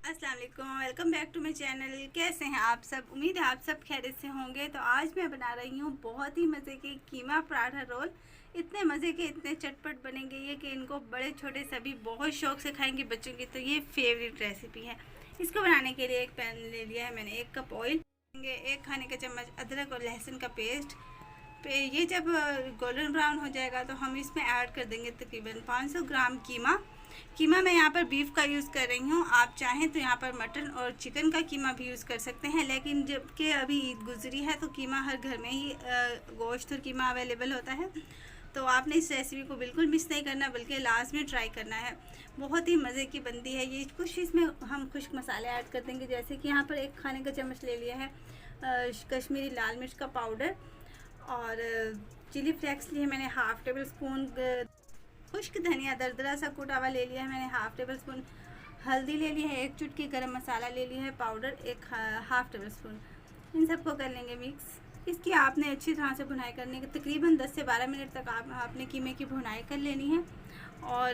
अस्सलाम वालेकुम, welcome back to my channel. कैसे हैं आप सब? उम्मीद है आप सब खैरियत से होंगे। तो आज मैं बना रही हूँ बहुत ही मज़े के कीमा पराठा रोल। इतने मज़े के, इतने चटपट बनेंगे ये कि इनको बड़े छोटे सभी बहुत शौक से खाएंगे बच्चों की। तो ये फेवरेट रेसिपी है। इसको बनाने के लिए एक पैन ले लिया है मैंने, 1 कप ऑयल, 1 खाने का चम्मच अदरक और लहसुन का पेस्ट। ये जब गोल्डन ब्राउन हो जाएगा तो हम इसमें ऐड कर देंगे तकरीबन 500 ग्राम कीमा मैं यहाँ पर बीफ का यूज़ कर रही हूँ। आप चाहें तो यहाँ पर मटन और चिकन का कीमा भी यूज़ कर सकते हैं, लेकिन जबकि अभी ईद गुजरी है तो कीमा हर घर में ही गोश्त और कीमा अवेलेबल होता है। तो आपने इस रेसिपी को बिल्कुल मिस नहीं करना, बल्कि लास्ट में ट्राई करना है। बहुत ही मज़े की बनती है ये। कुछ इसमें हम खुश्क मसाले ऐड कर देंगे, जैसे कि यहाँ पर 1 खाने का चम्मच ले लिया है कश्मीरी लाल मिर्च का पाउडर, और चिली फ्लेक्स लिए मैंने हाफ़ टेबल स्पून, खुश्क धनिया दरदरा सा कूटा हुआ ले लिया है मैंने हाफ़ टेबल स्पून, हल्दी ले ली है 1 चुटकी, गरम मसाला ले लिया है पाउडर 1 हाफ़ टेबल स्पून। इन सबको कर लेंगे मिक्स। इसकी आपने अच्छी तरह से भुनाई करनी है, तकरीबन 10 से 12 मिनट तक आपने कीमे की भुनाई कर लेनी है। और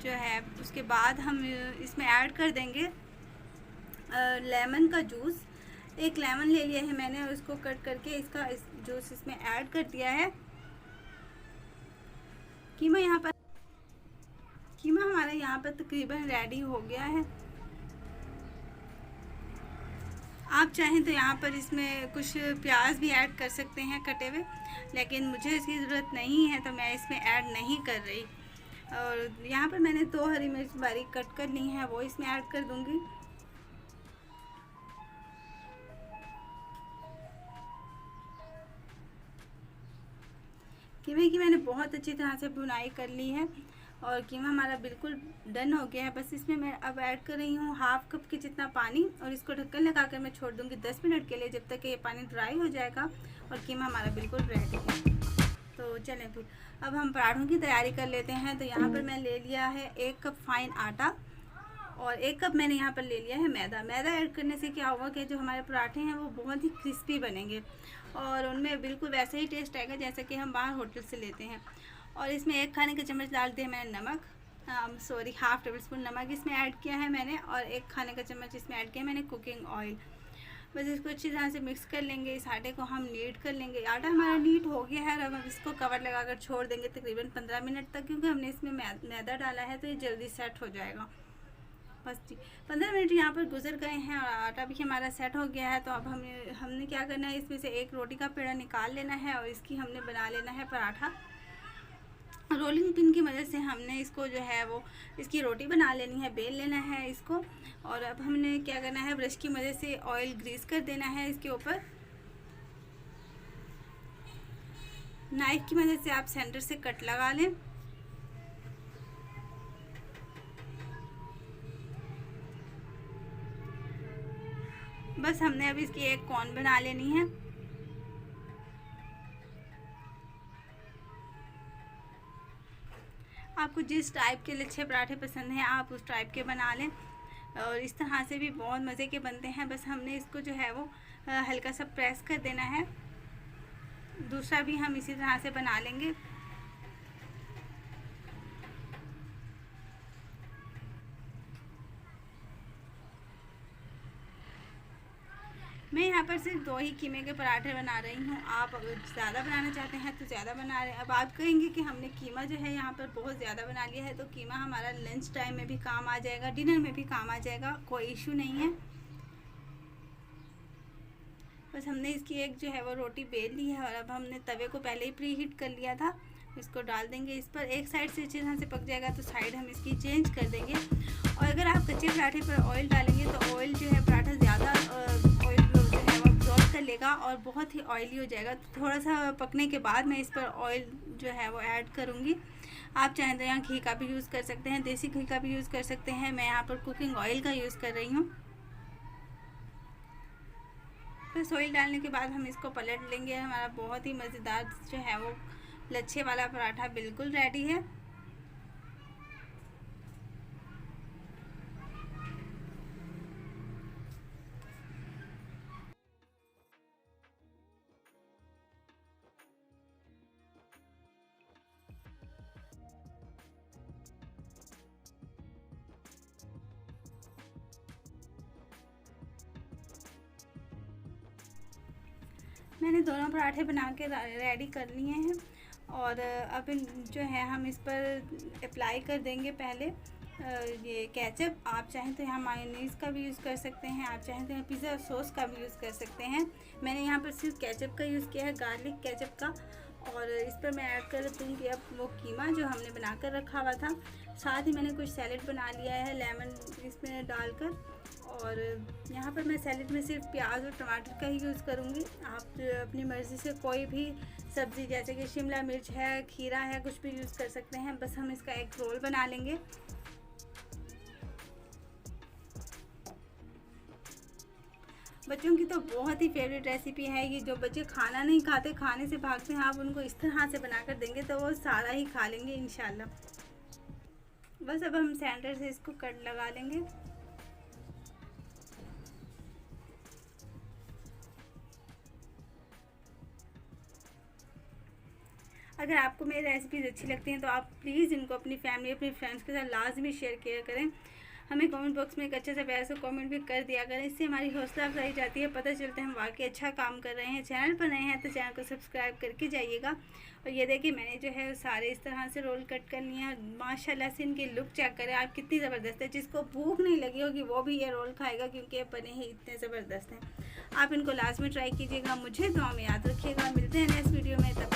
जो है उसके बाद हम इसमें ऐड कर देंगे लेमन का जूस। 1 लेमन ले लिया है मैंने, उसको कट करके इसका जूस इसमें ऐड कर दिया है। कीमा हमारा यहाँ पर तकरीबन रेडी हो गया है। आप चाहें तो यहाँ पर इसमें कुछ प्याज भी ऐड कर सकते हैं कटे हुए, लेकिन मुझे इसकी ज़रूरत नहीं है तो मैं इसमें ऐड नहीं कर रही। और यहाँ पर मैंने 2 हरी मिर्च बारीक कट कर ली हैं, वो इसमें ऐड कर दूँगी। कीमे की मैंने बहुत अच्छी तरह से भुनाई कर ली है और कीमा हमारा बिल्कुल डन हो गया है। बस इसमें मैं अब ऐड कर रही हूँ हाफ़ कप के जितना पानी, और इसको ढक्कन लगा कर मैं छोड़ दूँगी 10 मिनट के लिए, जब तक कि ये पानी ड्राई हो जाएगा और कीमा हमारा बिल्कुल रेडी है। तो चलें फिर अब हम पराठों की तैयारी कर लेते हैं। तो यहाँ पर मैं ले लिया है 1 कप फाइन आटा, और 1 कप मैंने यहाँ पर ले लिया है मैदा ऐड करने से क्या होगा कि जो हमारे पराठे हैं वो बहुत ही क्रिस्पी बनेंगे और उनमें बिल्कुल वैसे ही टेस्ट आएगा जैसे कि हम बाहर होटल से लेते हैं। और इसमें 1 खाने का चम्मच डाल दिया मैंने नमक, हाफ़ टेबल स्पून नमक इसमें ऐड किया है मैंने, और 1 खाने का चम्मच इसमें ऐड किया मैंने कुकिंग ऑयल। बस इसको अच्छी तरह से मिक्स कर लेंगे। इस आटे को हम नीट कर लेंगे। आटा हमारा नीट हो गया है, अब हम इसको कवर लगाकर छोड़ देंगे तकरीबन 15 मिनट तक, क्योंकि हमने इसमें मैदा डाला है तो ये जल्दी सेट हो जाएगा। बस जी 15 मिनट यहाँ पर गुजर गए हैं और आटा भी हमारा सेट हो गया है। तो अब हमने क्या करना है, इसमें से एक रोटी का पेड़ा निकाल लेना है और इसकी हमने बना लेना है पराठा। रोलिंग पिन की मदद से हमने इसको जो है वो इसकी रोटी बना लेनी है, बेल लेना है इसको। और अब हमने क्या करना है, ब्रश की मदद से ऑयल ग्रीस कर देना है इसके ऊपर। नाइफ की मदद से आप सेंटर से कट लगा लें। बस हमने अब इसकी एक कोन बना लेनी है। आपको जिस टाइप के लच्छे पराठे पसंद हैं आप उस टाइप के बना लें, और इस तरह से भी बहुत मज़े के बनते हैं। बस हमने इसको जो है वो हल्का सा प्रेस कर देना है। दूसरा भी हम इसी तरह से बना लेंगे। मैं यहाँ पर सिर्फ 2 ही कीमे के पराठे बना रही हूँ। आप अगर ज़्यादा बनाना चाहते हैं तो ज़्यादा बना रहे हैं। अब आप कहेंगे कि हमने कीमा जो है यहाँ पर बहुत ज़्यादा बना लिया है, तो कीमा हमारा लंच टाइम में भी काम आ जाएगा, डिनर में भी काम आ जाएगा, कोई इशू नहीं है। बस हमने इसकी एक जो है वो रोटी बेल ली है और अब हमने तवे को पहले ही प्री हीट कर लिया था। इसको डाल देंगे इस पर। एक साइड से अच्छी तरह से पक जाएगा तो साइड हम इसकी चेंज कर देंगे। और अगर आप कच्चे पराठे पर ऑयल डालेंगे तो ऑयल जो है पराठा ज़्यादा ऑयल जो है वो अब्जॉर्ब कर लेगा और बहुत ही ऑयली हो जाएगा। तो थोड़ा सा पकने के बाद मैं इस पर ऑयल जो है वो ऐड करूँगी। आप चाहें तो यहाँ घी का भी यूज़ कर सकते हैं, देसी घी का भी यूज़ कर सकते हैं। मैं यहाँ पर कुकिंग ऑयल का यूज़ कर रही हूँ। बस ऑयल डालने के बाद हम इसको पलट लेंगे। हमारा बहुत ही मज़ेदार जो है वो लच्छे वाला पराठा बिल्कुल रेडी है। मैंने दोनों पराठे बना के रेडी कर लिए हैं और अब जो है हम इस पर अप्लाई कर देंगे पहले ये केचप। आप चाहें तो यहाँ मायोनीज़ का भी यूज़ कर सकते हैं, आप चाहें तो यहाँ पिज़्ज़ा सॉस का भी यूज़ कर सकते हैं। मैंने यहाँ पर सिर्फ केचप का यूज़ किया है, गार्लिक केचप का। और इस पर मैं ऐड कर दूँगी अब वो कीमा जो हमने बना कर रखा हुआ था। साथ ही मैंने कुछ सैलेड बना लिया है लेमन इसमें डालकर। और यहाँ पर मैं सैलेड में सिर्फ प्याज और टमाटर का ही यूज़ करूँगी। आप अपनी मर्ज़ी से कोई भी सब्ज़ी जैसे कि शिमला मिर्च है, खीरा है, कुछ भी यूज़ कर सकते हैं। बस हम इसका एक रोल बना लेंगे। बच्चों की तो बहुत ही फेवरेट रेसिपी है ये। जो बच्चे खाना नहीं खाते, खाने से भागते हैं, आप उनको इस तरह से बनाकर देंगे तो वो सारा ही खा लेंगे इंशाल्लाह। बस अब हम सेंटर से इसको कट लगा लेंगे। अगर आपको मेरी रेसिपीज़ अच्छी लगती हैं तो आप प्लीज़ इनको अपनी फैमिली, अपने फ्रेंड्स के साथ लाजमी शेयर किया करें। हमें कमेंट बॉक्स में एक अच्छा सा प्यारा सा कमेंट भी कर दिया करें। इससे हमारी हौसला अफजाई जाती है, पता चलता है हम वाकई अच्छा काम कर रहे हैं। चैनल पर नए हैं तो चैनल को सब्सक्राइब करके जाइएगा। और ये देखिए मैंने जो है सारे इस तरह से रोल कट कर लिए हैं। माशाल्लाह से इनकी लुक चेक करें आप, कितनी ज़बरदस्त है। जिसको भूख नहीं लगी होगी वो भी ये रोल खाएगा क्योंकि ये बने ही इतने ज़बरदस्त हैं। आप इनको लाजमी ट्राई कीजिएगा। मुझे दुआ में याद रखिएगा। मिलते हैं नेक्स्ट वीडियो में। तब